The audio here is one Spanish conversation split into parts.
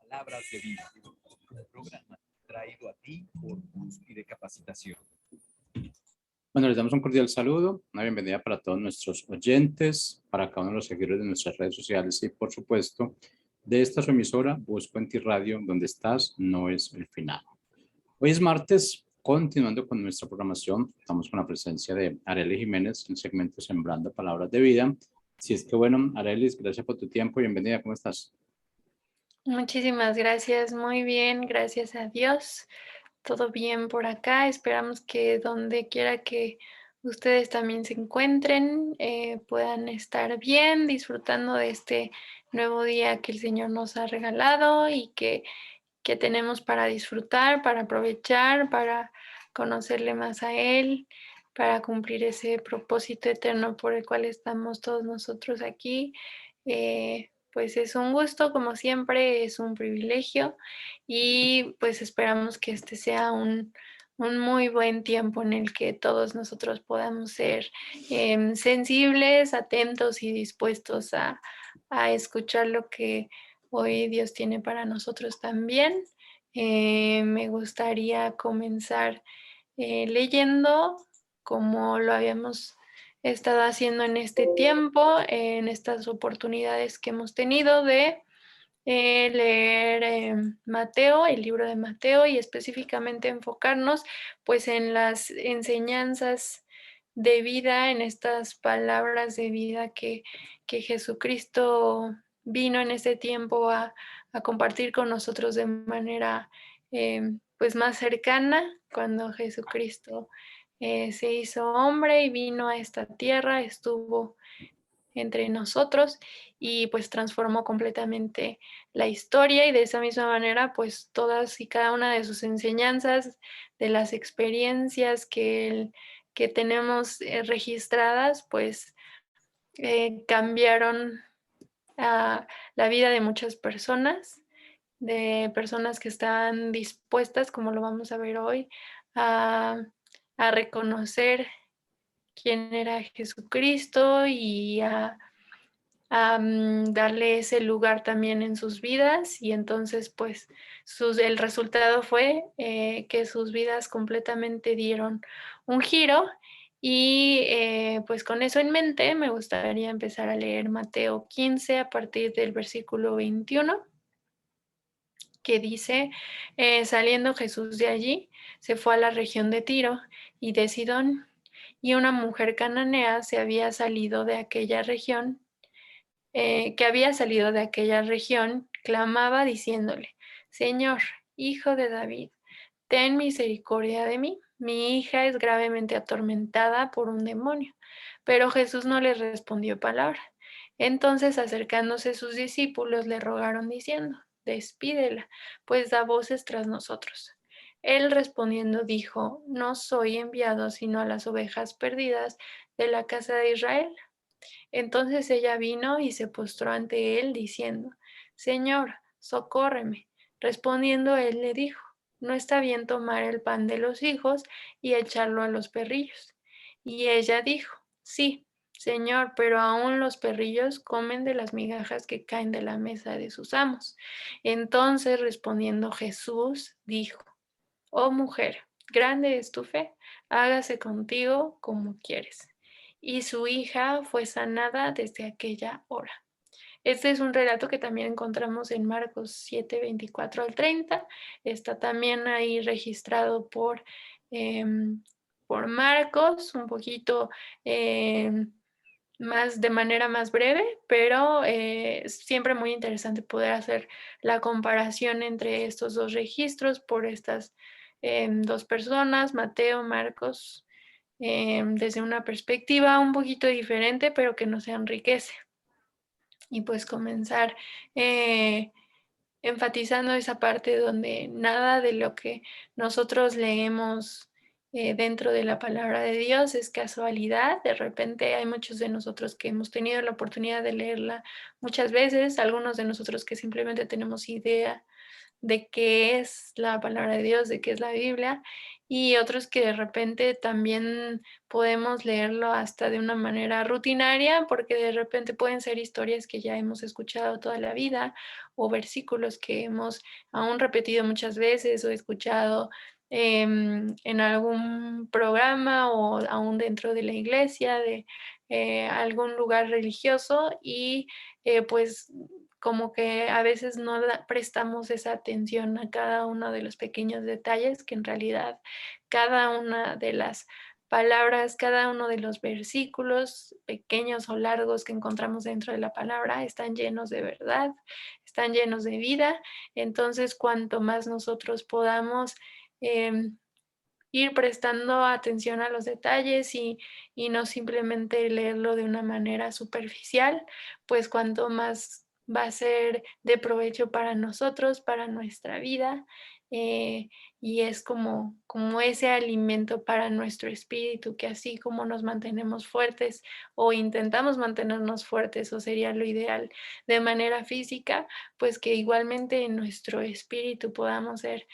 Palabras de Vida, un programa traído a ti por Busqui de Capacitación. Bueno, les damos un cordial saludo, una bienvenida para todos nuestros oyentes, para cada uno de los seguidores de nuestras redes sociales y, por supuesto, de esta su emisora, Busco en Ti Radio, donde estás, no es el final. Hoy es martes, continuando con nuestra programación, estamos con la presencia de Arely Jiménez en el segmento Sembrando Palabras de Vida. Si es que, bueno, Arely, gracias por tu tiempo, bienvenida, ¿cómo estás? Muchísimas gracias, muy bien, gracias a Dios. Todo bien por acá. Esperamos que donde quiera que ustedes también se encuentren, puedan estar bien, disfrutando de este nuevo día que el Señor nos ha regalado y que tenemos para disfrutar, para aprovechar, para conocerle más a Él, para cumplir ese propósito eterno por el cual estamos todos nosotros aquí. Pues es un gusto, como siempre, es un privilegio y pues esperamos que este sea un muy buen tiempo en el que todos nosotros podamos ser sensibles, atentos y dispuestos a escuchar lo que hoy Dios tiene para nosotros también. Me gustaría comenzar leyendo como lo habíamos estado haciendo en este tiempo, en estas oportunidades que hemos tenido de leer Mateo, el libro de Mateo, y específicamente enfocarnos pues en las enseñanzas de vida, en estas palabras de vida que Jesucristo vino en ese tiempo a compartir con nosotros de manera pues más cercana, cuando Jesucristo se hizo hombre y vino a esta tierra, estuvo entre nosotros y pues transformó completamente la historia, y de esa misma manera pues todas y cada una de sus enseñanzas, de las experiencias que tenemos registradas, pues cambiaron la vida de muchas personas, de personas que están dispuestas, como lo vamos a ver hoy, a, a reconocer quién era Jesucristo y a darle ese lugar también en sus vidas. Y entonces pues el resultado fue que sus vidas completamente dieron un giro. Y pues con eso en mente me gustaría empezar a leer Mateo 15 a partir del versículo 21, que dice: saliendo Jesús de allí, se fue a la región de Tiro y de Sidón, y una mujer cananea se había salido de aquella región, que había salido de aquella región, clamaba diciéndole: Señor, hijo de David, ten misericordia de mí. Mi hija es gravemente atormentada por un demonio. Pero Jesús no le respondió palabra. Entonces, acercándose sus discípulos, le rogaron diciendo: Despídela, pues da voces tras nosotros. Él respondiendo dijo: No soy enviado sino a las ovejas perdidas de la casa de Israel. Entonces ella vino y se postró ante él diciendo: Señor, socórreme. Respondiendo él le dijo: No está bien tomar el pan de los hijos y echarlo a los perrillos. Y ella dijo: Sí, Señor, pero aún los perrillos comen de las migajas que caen de la mesa de sus amos. Entonces respondiendo Jesús dijo: Oh mujer, grande es tu fe, hágase contigo como quieres. Y su hija fue sanada desde aquella hora. Este es un relato que también encontramos en Marcos 7, 24 al 30. Está también ahí registrado por Marcos, un poquito más de manera más breve, pero es siempre muy interesante poder hacer la comparación entre estos dos registros por estas dos personas, Mateo, Marcos, desde una perspectiva un poquito diferente, pero que nos enriquece. Y pues comenzar enfatizando esa parte donde nada de lo que nosotros leemos dentro de la palabra de Dios. Es casualidad, de repente hay muchos de nosotros que hemos tenido la oportunidad de leerla muchas veces, algunos de nosotros que simplemente tenemos idea de qué es la palabra de Dios, de qué es la Biblia, y otros que de repente también podemos leerlo hasta de una manera rutinaria, porque de repente pueden ser historias que ya hemos escuchado toda la vida o versículos que hemos aún repetido muchas veces o escuchado en algún programa o aún dentro de la iglesia, de algún lugar religioso y pues como que a veces no prestamos esa atención a cada uno de los pequeños detalles, que en realidad cada una de las palabras, cada uno de los versículos, pequeños o largos que encontramos dentro de la palabra, están llenos de verdad, están llenos de vida. Entonces, cuanto más nosotros podamos em, ir prestando atención a los detalles y no simplemente leerlo de una manera superficial, pues cuanto más va a ser de provecho para nosotros, para nuestra vida, eh, y es como ese alimento para nuestro espíritu, que así como nos mantenemos fuertes o intentamos mantenernos fuertes, o sería lo ideal de manera física, pues que igualmente en nuestro espíritu podamos ser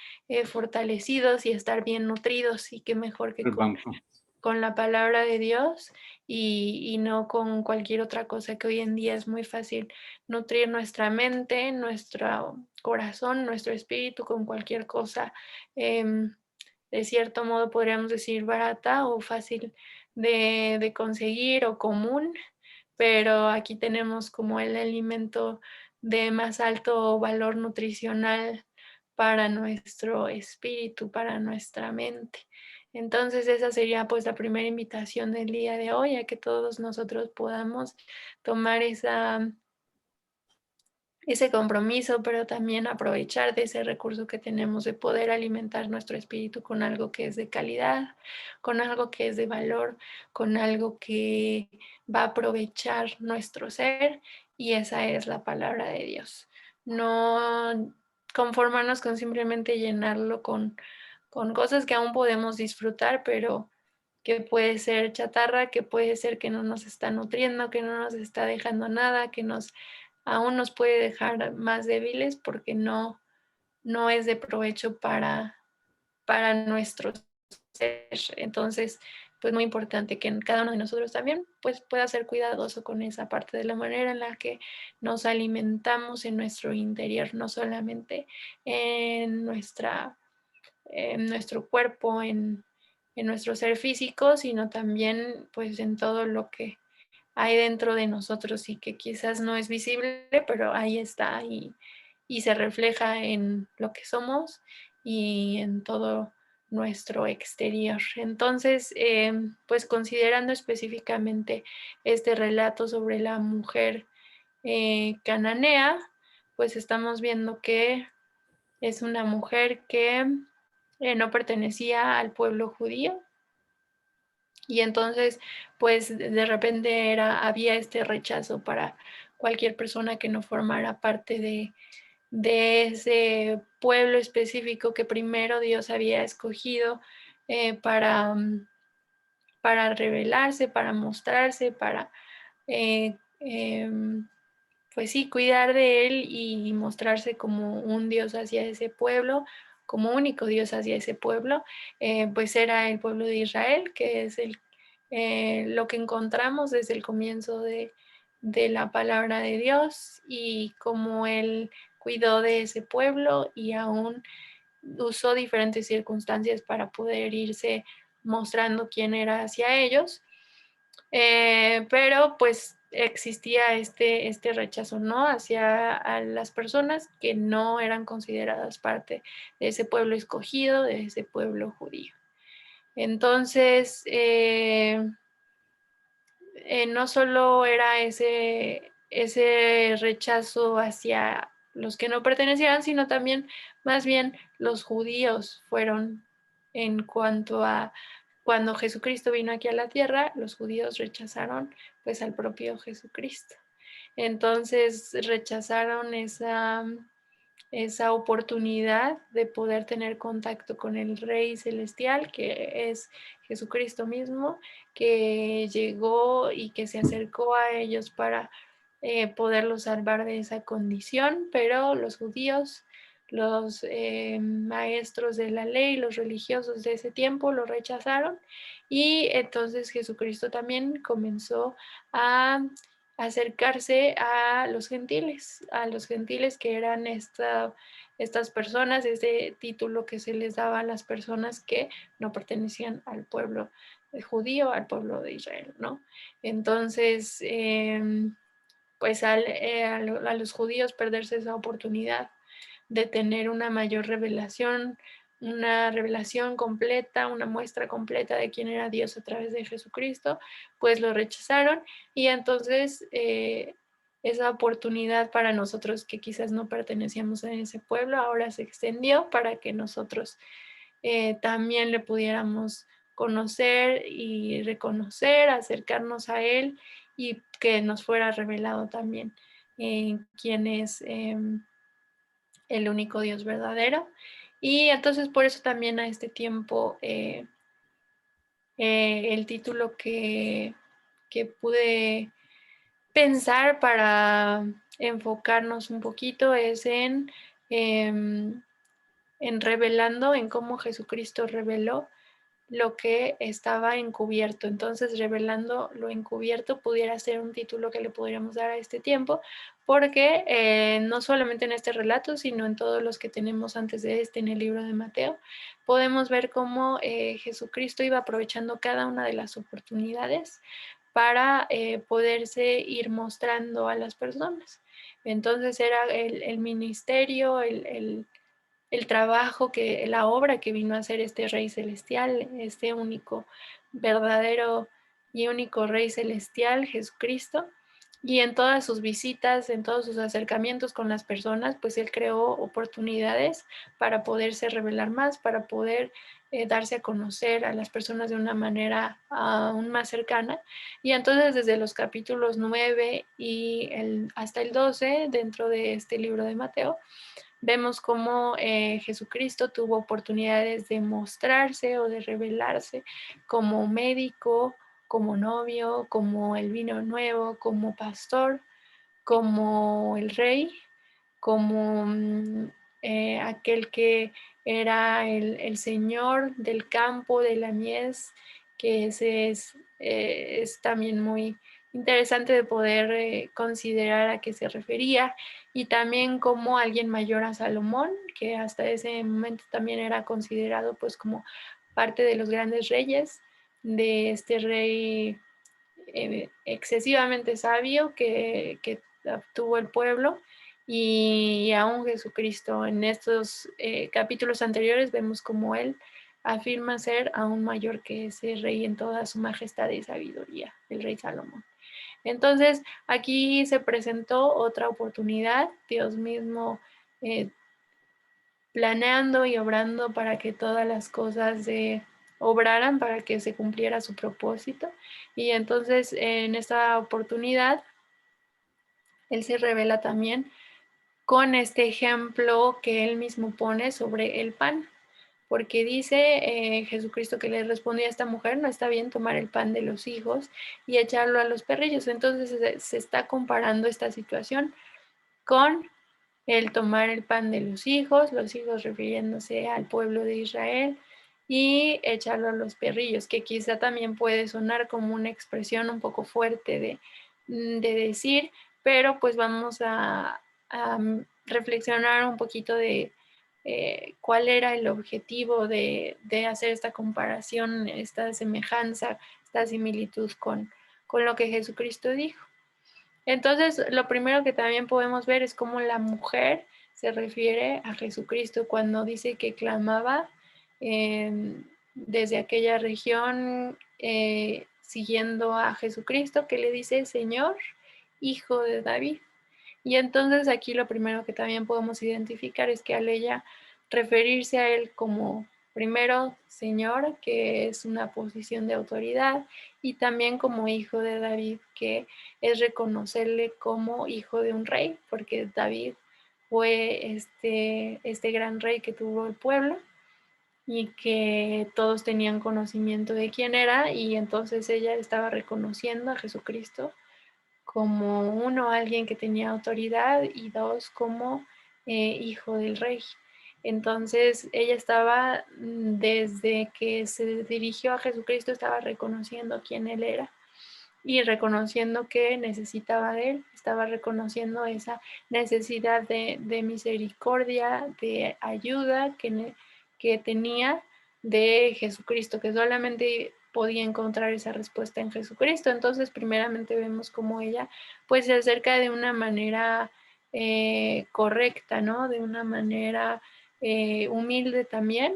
fortalecidos y estar bien nutridos, y qué mejor que El banco. con la palabra de Dios y no con cualquier otra cosa, que hoy en día es muy fácil nutrir nuestra mente, nuestro corazón, nuestro espíritu con cualquier cosa, de cierto modo podríamos decir barata o fácil de conseguir o común, pero aquí tenemos como el alimento de más alto valor nutricional para nuestro espíritu, para nuestra mente. Entonces esa sería pues la primera invitación del día de hoy, a que todos nosotros podamos tomar ese compromiso, pero también aprovechar de ese recurso que tenemos de poder alimentar nuestro espíritu con algo que es de calidad, con algo que es de valor, con algo que va a aprovechar nuestro ser, y esa es la palabra de Dios. No conformarnos con simplemente llenarlo con cosas que aún podemos disfrutar, pero que puede ser chatarra, que puede ser que no nos está nutriendo, que no nos está dejando nada, que aún nos puede dejar más débiles porque no es de provecho para nuestro ser. Entonces, pues muy importante que en cada uno de nosotros también pues pueda ser cuidadoso con esa parte de la manera en la que nos alimentamos en nuestro interior, no solamente en nuestro cuerpo, en nuestro ser físico, sino también pues en todo lo que hay dentro de nosotros y que quizás no es visible, pero ahí está y se refleja en lo que somos y en todo nuestro exterior. Entonces, pues considerando específicamente este relato sobre la mujer cananea, pues estamos viendo que es una mujer que no pertenecía al pueblo judío, y entonces pues de repente había este rechazo para cualquier persona que no formara parte de ese pueblo específico que primero Dios había escogido para revelarse, para mostrarse, para eh, em, pues sí, cuidar de él y mostrarse como un Dios hacia ese pueblo, como único Dios hacia ese pueblo. Pues era el pueblo de Israel, que es lo que encontramos desde el comienzo de la palabra de Dios, y cómo él cuidó de ese pueblo y aún usó diferentes circunstancias para poder irse mostrando quién era hacia ellos. Pero pues existía este rechazo, ¿no? Hacia a las personas que no eran consideradas parte de ese pueblo escogido, de ese pueblo judío. Entonces, no solo era ese rechazo hacia los que no pertenecían, sino también más bien los judíos fueron, en cuanto a cuando Jesucristo vino aquí a la tierra, los judíos rechazaron pues al propio Jesucristo. Entonces rechazaron esa oportunidad de poder tener contacto con el Rey Celestial, que es Jesucristo mismo, que llegó y que se acercó a ellos para poderlos salvar de esa condición, pero los judíos, los maestros de la ley, los religiosos de ese tiempo lo rechazaron, y entonces Jesucristo también comenzó a acercarse a los gentiles que eran estas personas, ese título que se les daba a las personas que no pertenecían al pueblo judío, al pueblo de Israel, ¿no? Entonces, pues a los judíos perderse esa oportunidad de tener una mayor revelación, una revelación completa, una muestra completa de quién era Dios a través de Jesucristo, pues lo rechazaron, y entonces esa oportunidad para nosotros que quizás no pertenecíamos a ese pueblo ahora se extendió para que nosotros también le pudiéramos conocer y reconocer, acercarnos a Él, y que nos fuera revelado también quién es el único Dios verdadero. Y entonces por eso también a este tiempo el título que pude pensar para enfocarnos un poquito es en revelando, en cómo Jesucristo reveló lo que estaba encubierto. Entonces, revelando lo encubierto pudiera ser un título que le podríamos dar a este tiempo, porque no solamente en este relato, sino en todos los que tenemos antes de este, en el libro de Mateo, podemos ver cómo Jesucristo iba aprovechando cada una de las oportunidades para poderse ir mostrando a las personas. Entonces era el ministerio, el trabajo, la obra que vino a hacer este Rey Celestial, este único, verdadero y único Rey Celestial, Jesucristo. Y en todas sus visitas, en todos sus acercamientos con las personas, pues Él creó oportunidades para poderse revelar más, para poder darse a conocer a las personas de una manera aún más cercana. Y entonces desde los capítulos 9 y hasta el 12, dentro de este libro de Mateo, vemos cómo Jesucristo tuvo oportunidades de mostrarse o de revelarse como médico, como novio, como el vino nuevo, como pastor, como el rey, como aquel que era el señor del campo, de la mies, que ese es también muy interesante de poder considerar a qué se refería, y también como alguien mayor a Salomón, que hasta ese momento también era considerado pues como parte de los grandes reyes, de este rey excesivamente sabio que tuvo el pueblo. Y aún Jesucristo, en estos capítulos anteriores vemos como Él afirma ser aún mayor que ese rey en toda su majestad y sabiduría, el rey Salomón. Entonces aquí se presentó otra oportunidad, Dios mismo planeando y obrando para que todas las cosas obraran, para que se cumpliera su propósito. Y entonces en esta oportunidad Él se revela también con este ejemplo que Él mismo pone sobre el pan, porque dice Jesucristo que le respondía a esta mujer: no está bien tomar el pan de los hijos y echarlo a los perrillos. Entonces se está comparando esta situación con el tomar el pan de los hijos refiriéndose al pueblo de Israel, y echarlo a los perrillos, que quizá también puede sonar como una expresión un poco fuerte de decir, pero pues vamos a reflexionar un poquito de cuál era el objetivo de hacer esta comparación, esta semejanza, esta similitud con lo que Jesucristo dijo. Entonces, lo primero que también podemos ver es cómo la mujer se refiere a Jesucristo cuando dice que clamaba desde aquella región siguiendo a Jesucristo, que le dice: Señor, hijo de David. Y entonces aquí lo primero que también podemos identificar es que al ella referirse a Él como primero Señor, que es una posición de autoridad, y también como hijo de David, que es reconocerle como hijo de un rey, porque David fue este gran rey que tuvo el pueblo y que todos tenían conocimiento de quién era, y entonces ella estaba reconociendo a Jesucristo como uno, alguien que tenía autoridad, y dos, como hijo del rey. Entonces ella estaba, desde que se dirigió a Jesucristo, estaba reconociendo quién él era y reconociendo que necesitaba de él, estaba reconociendo esa necesidad de misericordia, de ayuda que tenía de Jesucristo, que solamente podía encontrar esa respuesta en Jesucristo. Entonces, primeramente vemos cómo ella pues se acerca de una manera correcta, ¿no? De una manera humilde también,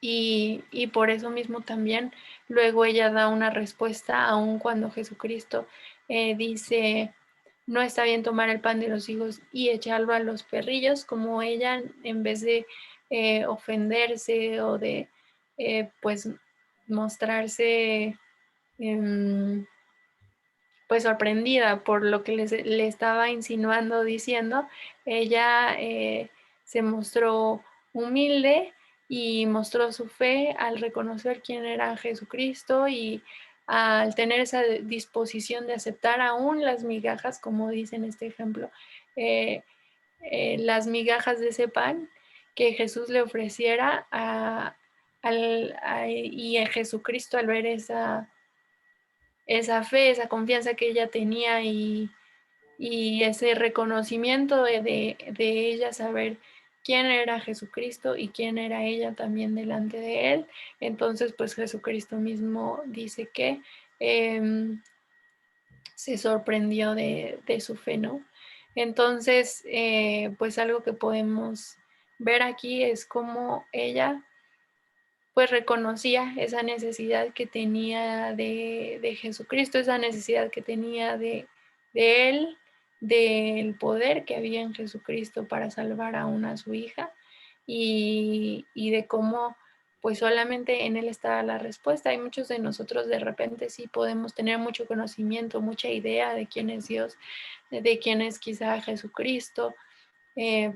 y por eso mismo también luego ella da una respuesta, aun cuando Jesucristo dice, no está bien tomar el pan de los hijos y echarlo a los perrillos, como ella, en vez de ofenderse o de pues mostrarse pues sorprendida por lo que le estaba insinuando, diciendo, ella se mostró humilde y mostró su fe al reconocer quién era Jesucristo, y al tener esa disposición de aceptar aún las migajas, como dice en este ejemplo, las migajas de ese pan que Jesús le ofreciera y a Jesucristo, al ver esa fe, esa confianza que ella tenía, y ese reconocimiento de ella, saber quién era Jesucristo y quién era ella también delante de él. Entonces pues Jesucristo mismo dice que se sorprendió de su fe, ¿no? Entonces pues algo que podemos ver aquí es cómo ella pues reconocía esa necesidad que tenía de Jesucristo, esa necesidad que tenía de él, del poder que había en Jesucristo para salvar aún a su hija, y de cómo pues solamente en él estaba la respuesta. Y muchos de nosotros de repente sí podemos tener mucho conocimiento, mucha idea de quién es Dios, de quién es quizá Jesucristo.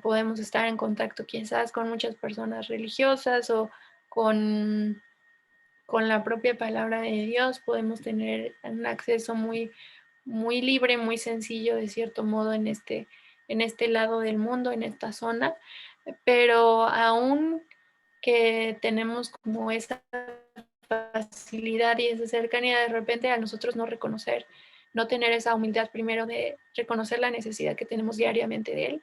Podemos estar en contacto quizás con muchas personas religiosas o con, con la propia palabra de Dios. Podemos tener un acceso muy, muy libre, muy sencillo de cierto modo en este lado del mundo, en esta zona, pero aún que tenemos como esa facilidad y esa cercanía, de repente a nosotros no reconocer, no tener esa humildad primero de reconocer la necesidad que tenemos diariamente de Él,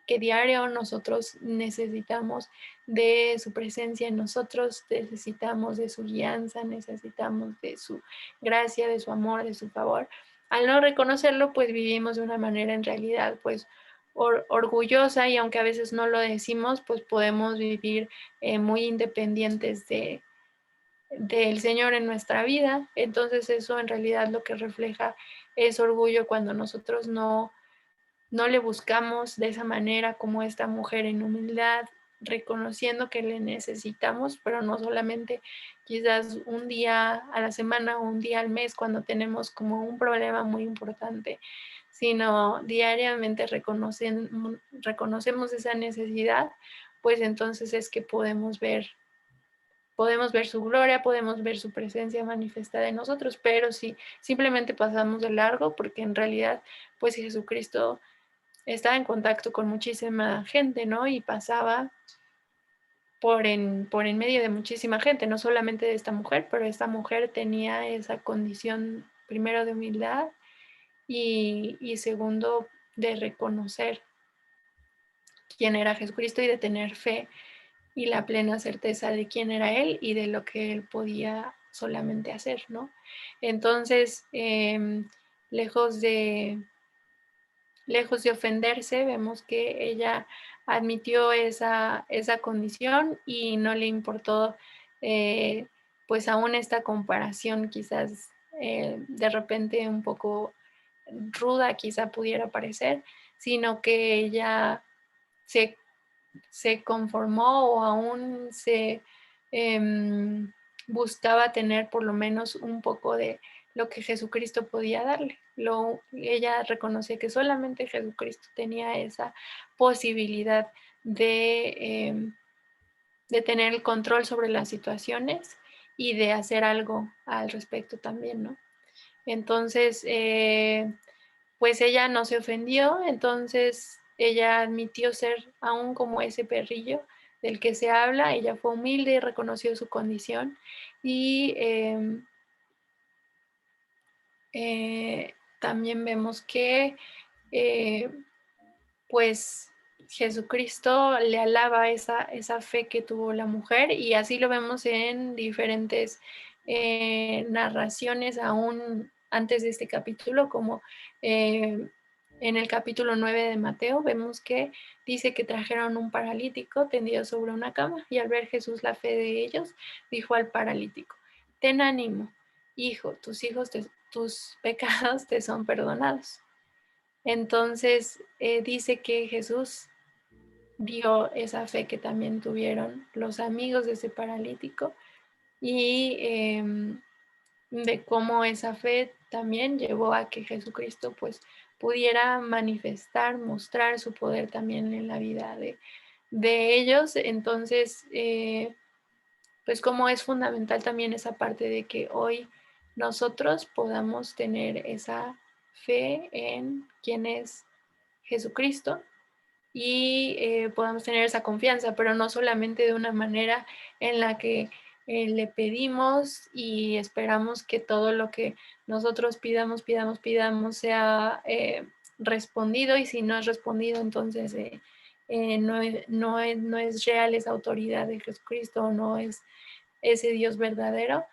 que diario nosotros necesitamos de su presencia en nosotros, necesitamos de su guianza, necesitamos de su gracia, de su amor, de su favor. Al no reconocerlo, pues vivimos de una manera en realidad pues orgullosa, y aunque a veces no lo decimos, pues podemos vivir muy independientes del Señor en nuestra vida. Entonces eso en realidad lo que refleja es orgullo, cuando nosotros no le buscamos de esa manera, como esta mujer, en humildad, reconociendo que le necesitamos, pero no solamente quizás un día a la semana o un día al mes cuando tenemos como un problema muy importante, sino diariamente reconocemos esa necesidad, pues entonces es que podemos ver su gloria, podemos ver su presencia manifestada en nosotros. Pero si simplemente pasamos de largo, porque en realidad pues Jesucristo estaba en contacto con muchísima gente, ¿no? Y pasaba por en medio de muchísima gente, no solamente de esta mujer, pero esta mujer tenía esa condición, primero, de humildad, y segundo, de reconocer quién era Jesucristo y de tener fe y la plena certeza de quién era Él y de lo que Él podía solamente hacer, ¿no? Entonces, lejos de ofenderse, vemos que ella admitió esa condición y no le importó pues aún esta comparación quizás de repente un poco ruda quizá pudiera parecer, sino que ella se, se conformó, o aún se buscaba tener por lo menos un poco de lo que Jesucristo podía darle. Ella reconocía que solamente Jesucristo tenía esa posibilidad de tener el control sobre las situaciones y de hacer algo al respecto también, ¿no? Entonces, pues ella no se ofendió, entonces ella admitió ser aún como ese perrillo del que se habla. Ella fue humilde y reconoció su condición y también vemos que pues Jesucristo le alaba esa fe que tuvo la mujer, y así lo vemos en diferentes narraciones aún antes de este capítulo, como en el capítulo 9 de Mateo vemos que dice que trajeron un paralítico tendido sobre una cama, y al ver Jesús la fe de ellos, dijo al paralítico: ten ánimo, hijo, tus pecados te son perdonados. Entonces dice que Jesús dio esa fe que también tuvieron los amigos de ese paralítico, y de cómo esa fe también llevó a que Jesucristo pues pudiera manifestar, mostrar su poder también en la vida de ellos. Entonces, pues como es fundamental también esa parte de que hoy nosotros podamos tener esa fe en quién es Jesucristo, y podamos tener esa confianza, pero no solamente de una manera en la que le pedimos y esperamos que todo lo que nosotros pidamos sea respondido, y si no es respondido, entonces no es real esa autoridad de Jesucristo, no es ese Dios verdadero,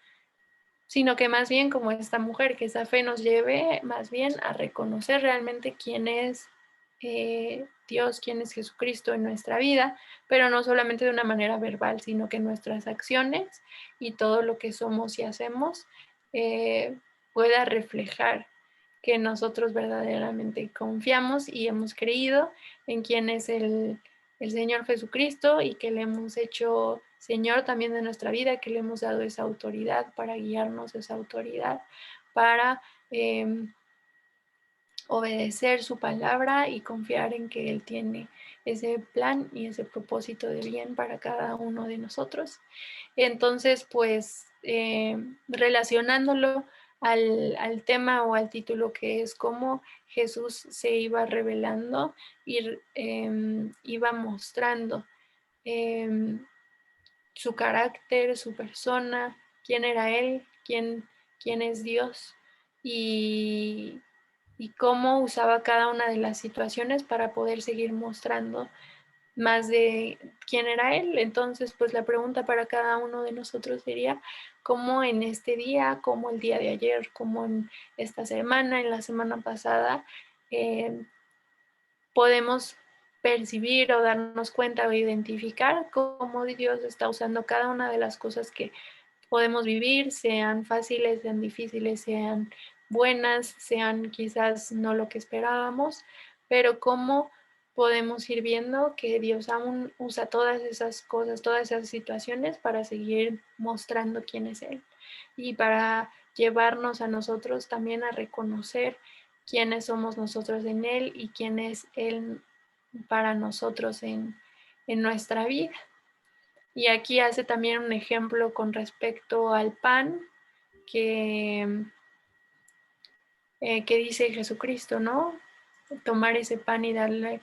sino que más bien como esta mujer, que esa fe nos lleve más bien a reconocer realmente quién es Dios, quién es Jesucristo en nuestra vida, pero no solamente de una manera verbal, sino que nuestras acciones y todo lo que somos y hacemos pueda reflejar que nosotros verdaderamente confiamos y hemos creído en quién es el Señor Jesucristo, y que le hemos hecho Señor también de nuestra vida, que le hemos dado esa autoridad para guiarnos, esa autoridad para obedecer su palabra y confiar en que Él tiene ese plan y ese propósito de bien para cada uno de nosotros. Entonces, pues relacionándolo al tema o al título, que es cómo Jesús se iba revelando y iba mostrando su carácter, su persona, quién era Él, quién es Dios, y cómo usaba cada una de las situaciones para poder seguir mostrando más de quién era Él. Entonces, pues la pregunta para cada uno de nosotros sería: ¿cómo en este día, como el día de ayer, como en esta semana, en la semana pasada, podemos percibir o darnos cuenta o identificar cómo Dios está usando cada una de las cosas que podemos vivir, sean fáciles, sean difíciles, sean buenas, sean quizás no lo que esperábamos, pero cómo podemos ir viendo que Dios aún usa todas esas cosas, todas esas situaciones para seguir mostrando quién es Él, y para llevarnos a nosotros también a reconocer quiénes somos nosotros en Él y quién es Él para nosotros en nuestra vida. Y aquí hace también un ejemplo con respecto al pan que dice Jesucristo, ¿no? Tomar ese pan y darle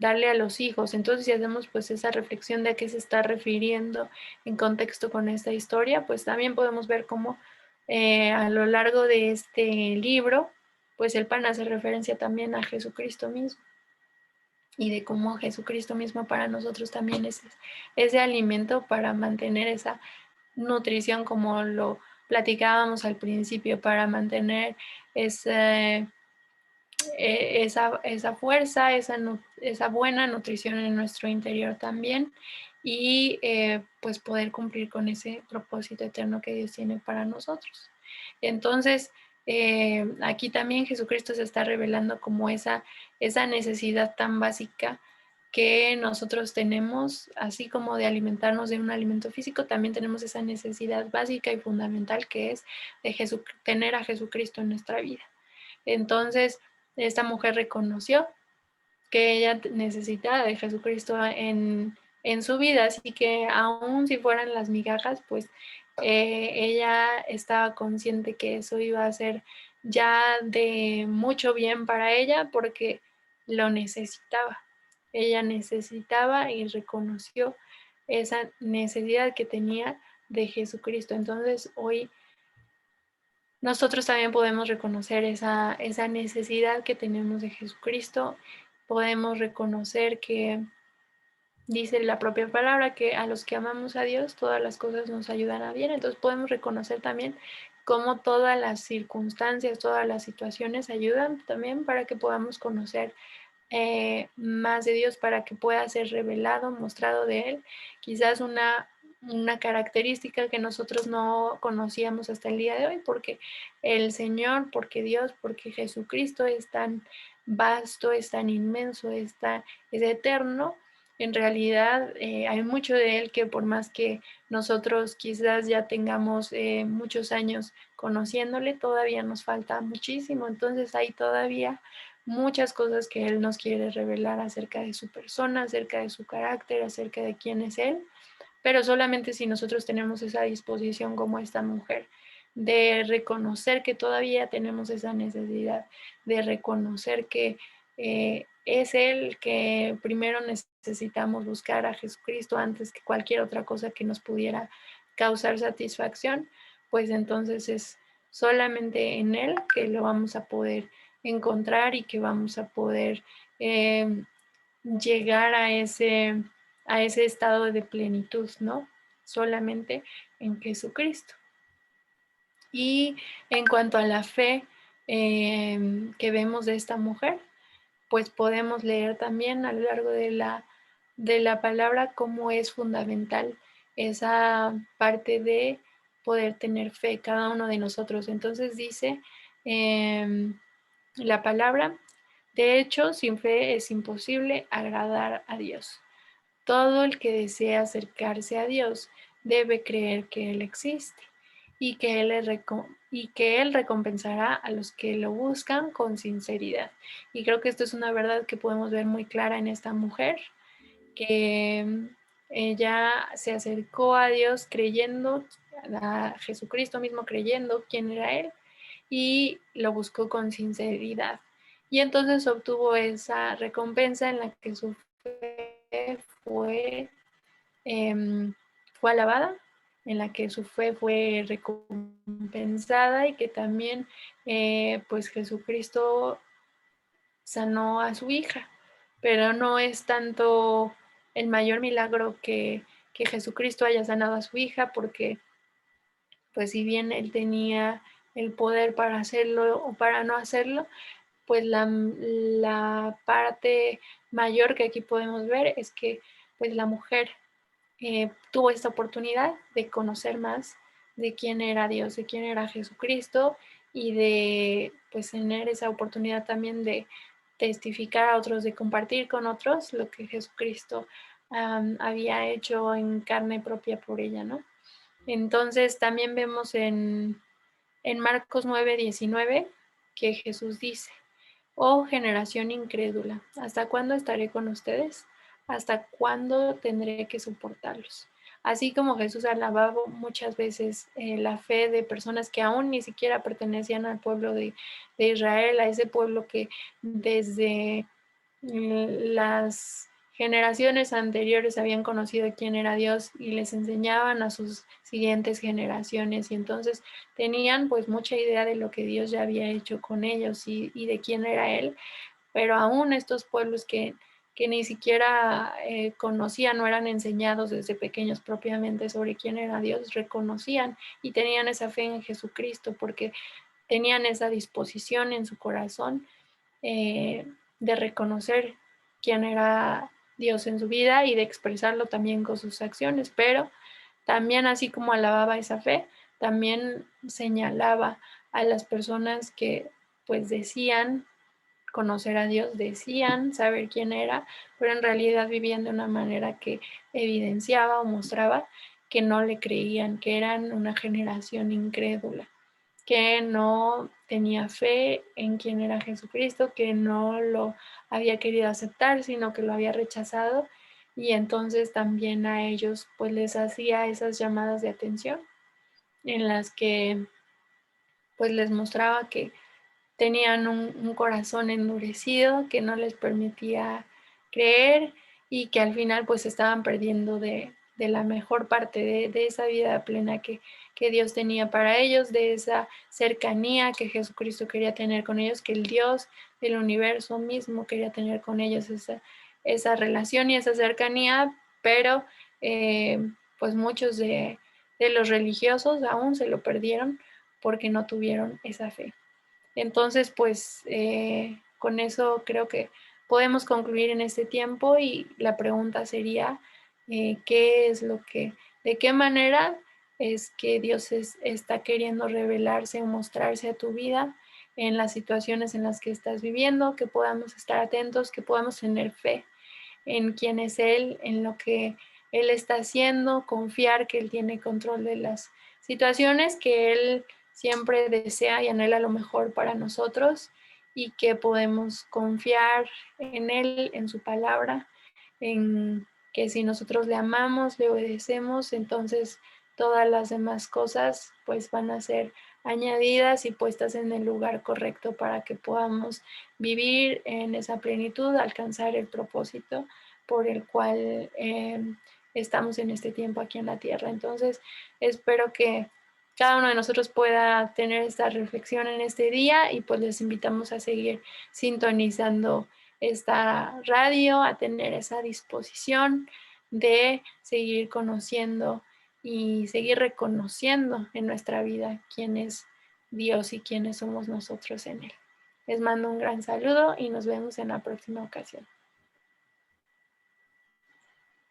a los hijos. Entonces, si hacemos pues esa reflexión de a qué se está refiriendo en contexto con esta historia, pues también podemos ver cómo a lo largo de este libro, pues el pan hace referencia también a Jesucristo mismo, y de cómo Jesucristo mismo para nosotros también es ese alimento para mantener esa nutrición, como lo platicábamos al principio, para mantener esa fuerza, esa buena nutrición en nuestro interior también, y pues poder cumplir con ese propósito eterno que Dios tiene para nosotros. Entonces, aquí también Jesucristo se está revelando como esa necesidad tan básica que nosotros tenemos, así como de alimentarnos de un alimento físico, también tenemos esa necesidad básica y fundamental que es de tener a Jesucristo en nuestra vida. Entonces, esta mujer reconoció que ella necesitaba de Jesucristo en su vida, así que aun si fueran las migajas, pues ella estaba consciente que eso iba a ser ya de mucho bien para ella porque lo necesitaba. Ella necesitaba y reconoció esa necesidad que tenía de Jesucristo. Entonces hoy nosotros también podemos reconocer esa necesidad que tenemos de Jesucristo. Podemos reconocer que dice la propia palabra que a los que amamos a Dios todas las cosas nos ayudan a bien. Entonces podemos reconocer también cómo todas las circunstancias, todas las situaciones ayudan también para que podamos conocer más de Dios, para que pueda ser revelado, mostrado de Él. Quizás una característica que nosotros no conocíamos hasta el día de hoy, porque el Señor, porque Dios, porque Jesucristo es tan vasto, es tan inmenso, es eterno. En realidad hay mucho de Él que por más que nosotros quizás ya tengamos muchos años conociéndole, todavía nos falta muchísimo. Entonces hay todavía muchas cosas que Él nos quiere revelar acerca de su persona, acerca de su carácter, acerca de quién es Él, pero solamente si nosotros tenemos esa disposición como esta mujer, de reconocer que todavía tenemos esa necesidad, de reconocer que es Él que primero necesitamos buscar a Jesucristo antes que cualquier otra cosa que nos pudiera causar satisfacción, pues entonces es solamente en Él que lo vamos a poder encontrar y que vamos a poder llegar a ese estado de plenitud, ¿no? Solamente en Jesucristo. Y en cuanto a la fe que vemos de esta mujer, pues podemos leer también a lo largo de la palabra cómo es fundamental esa parte de poder tener fe cada uno de nosotros. Entonces dice la palabra, de hecho, sin fe es imposible agradar a Dios. Todo el que desea acercarse a Dios debe creer que Él existe y que Él recompensará a los que lo buscan con sinceridad. Y creo que esto es una verdad que podemos ver muy clara en esta mujer, que ella se acercó a Dios creyendo, a Jesucristo mismo creyendo quién era Él, y lo buscó con sinceridad. Y entonces obtuvo esa recompensa en la que su fe fue alabada, en la que su fe fue recompensada y que también pues Jesucristo sanó a su hija. Pero no es tanto el mayor milagro que Jesucristo haya sanado a su hija, porque pues si bien él tenía el poder para hacerlo o para no hacerlo, pues la parte mayor que aquí podemos ver es que pues la mujer tuvo esta oportunidad de conocer más de quién era Dios, de quién era Jesucristo, y de pues tener esa oportunidad también de testificar a otros, de compartir con otros lo que Jesucristo había hecho en carne propia por ella, ¿no? Entonces también vemos en Marcos 9:19 que Jesús dice: oh generación incrédula, ¿hasta cuándo estaré con ustedes? ¿Hasta cuándo tendré que soportarlos? Así como Jesús alababa muchas veces la fe de personas que aún ni siquiera pertenecían al pueblo de Israel, a ese pueblo que desde las generaciones anteriores habían conocido quién era Dios y les enseñaban a sus siguientes generaciones, y entonces tenían pues mucha idea de lo que Dios ya había hecho con ellos y de quién era Él, pero aún estos pueblos que ni siquiera conocían o eran enseñados desde pequeños propiamente sobre quién era Dios, reconocían y tenían esa fe en Jesucristo porque tenían esa disposición en su corazón de reconocer quién era Dios en su vida y de expresarlo también con sus acciones, pero también así como alababa esa fe, también señalaba a las personas que pues decían conocer a Dios, decían saber quién era, pero en realidad vivían de una manera que evidenciaba o mostraba que no le creían, que eran una generación incrédula, que no tenía fe en quién era Jesucristo, que no lo había querido aceptar, sino que lo había rechazado. Y entonces también a ellos pues les hacía esas llamadas de atención en las que pues les mostraba que tenían un corazón endurecido que no les permitía creer y que al final pues estaban perdiendo de la mejor parte de esa vida plena que Dios tenía para ellos, de esa cercanía que Jesucristo quería tener con ellos, que el Dios del universo mismo quería tener con ellos, esa relación y esa cercanía, pero pues muchos de los religiosos aún se lo perdieron porque no tuvieron esa fe. Entonces, pues con eso creo que podemos concluir en este tiempo y la pregunta sería, ¿qué es lo que, de qué manera es que Dios está queriendo revelarse o mostrarse a tu vida en las situaciones en las que estás viviendo, que podamos estar atentos, que podamos tener fe en quién es Él, en lo que Él está haciendo, confiar que Él tiene control de las situaciones, que Él siempre desea y anhela lo mejor para nosotros y que podemos confiar en Él, en su palabra, en que si nosotros le amamos, le obedecemos, entonces todas las demás cosas pues van a ser añadidas y puestas en el lugar correcto para que podamos vivir en esa plenitud, alcanzar el propósito por el cual estamos en este tiempo aquí en la tierra. Entonces, espero que cada uno de nosotros pueda tener esta reflexión en este día y pues les invitamos a seguir sintonizando esta radio, a tener esa disposición de seguir conociendo y seguir reconociendo en nuestra vida quién es Dios y quiénes somos nosotros en Él. Les mando un gran saludo y nos vemos en la próxima ocasión.